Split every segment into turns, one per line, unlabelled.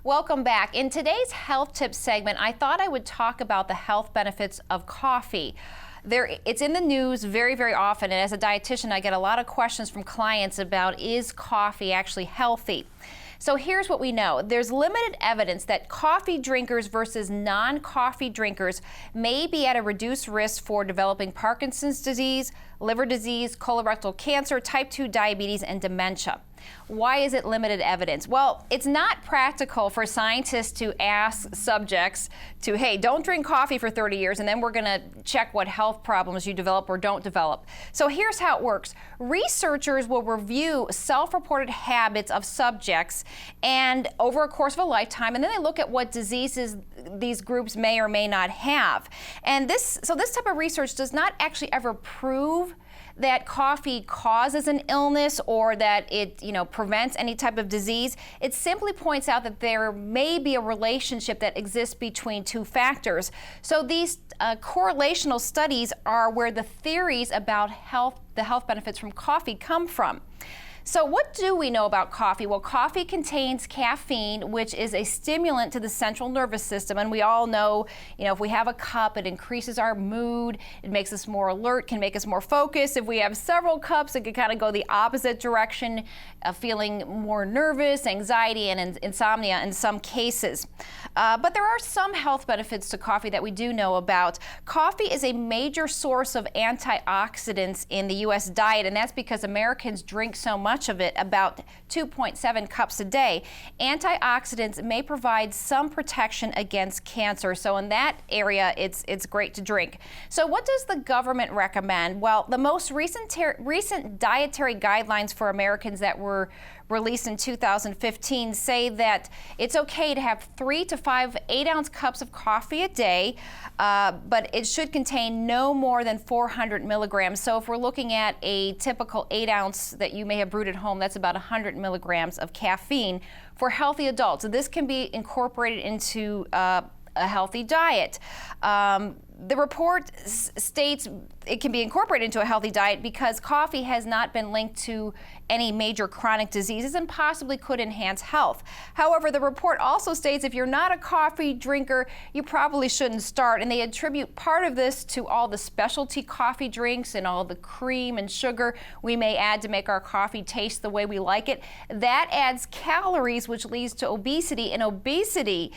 Welcome back. In today's health tips segment, I thought I would talk about the health benefits of coffee. It's in the news very, very often, and as a dietitian, I get a lot of questions from clients about, is coffee actually healthy? So here's what we know. There's limited evidence that coffee drinkers versus non-coffee drinkers may be at a reduced risk for developing Parkinson's disease, liver disease, colorectal cancer, type 2 diabetes, and dementia. Why is it limited evidence? Well, it's not practical for scientists to ask subjects to, hey, don't drink coffee for 30 years and then we're going to check what health problems you develop or don't develop. So here's how it works. Researchers will review self-reported habits of subjects and over a course of a lifetime, and then they look at what diseases these groups may or may not have. And this type of research does not actually ever prove that coffee causes an illness or that it, prevents any type of disease. It simply points out that there may be a relationship that exists between two factors. So these correlational studies are where the theories about the health benefits from coffee come from. So what do we know about coffee? Well, coffee contains caffeine, which is a stimulant to the central nervous system. And we all know, if we have a cup, it increases our mood. It makes us more alert, can make us more focused. If we have several cups, it can kind of go the opposite direction, feeling more nervous, anxiety, and insomnia in some cases. But there are some health benefits to coffee that we do know about. Coffee is a major source of antioxidants in the U.S. diet, and that's because Americans drink so much of it, about 2.7 cups a day. Antioxidants may provide some protection against cancer. So in that area, it's great to drink. So what does the government recommend? Well, the most recent dietary guidelines for Americans that were released in 2015 say that it's okay to have 3 to 5 8-ounce cups of coffee a day, but it should contain no more than 400 milligrams. So if we're looking at a typical 8-ounce that you may have brewed at home, that's about 100 milligrams of caffeine for healthy adults. So this can be incorporated into a healthy diet. The report states it can be incorporated into a healthy diet because coffee has not been linked to any major chronic diseases and possibly could enhance health. However, the report also states if you're not a coffee drinker, you probably shouldn't start, and they attribute part of this to all the specialty coffee drinks and all the cream and sugar we may add to make our coffee taste the way we like it. That adds calories, which leads to obesity, and obesity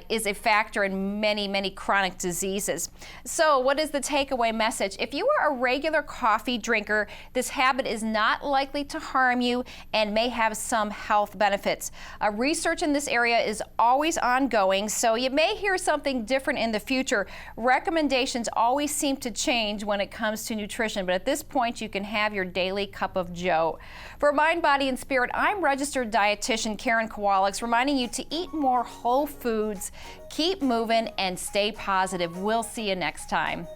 is a factor in many, many chronic diseases. So what is the takeaway message? If you are a regular coffee drinker, this habit is not likely to harm you and may have some health benefits. Research in this area is always ongoing, so you may hear something different in the future. Recommendations always seem to change when it comes to nutrition, but at this point you can have your daily cup of joe. For Mind, Body, and Spirit, I'm registered dietitian Karen Kawolics, reminding you to eat more whole foods, keep moving, and stay positive. We'll see you next time.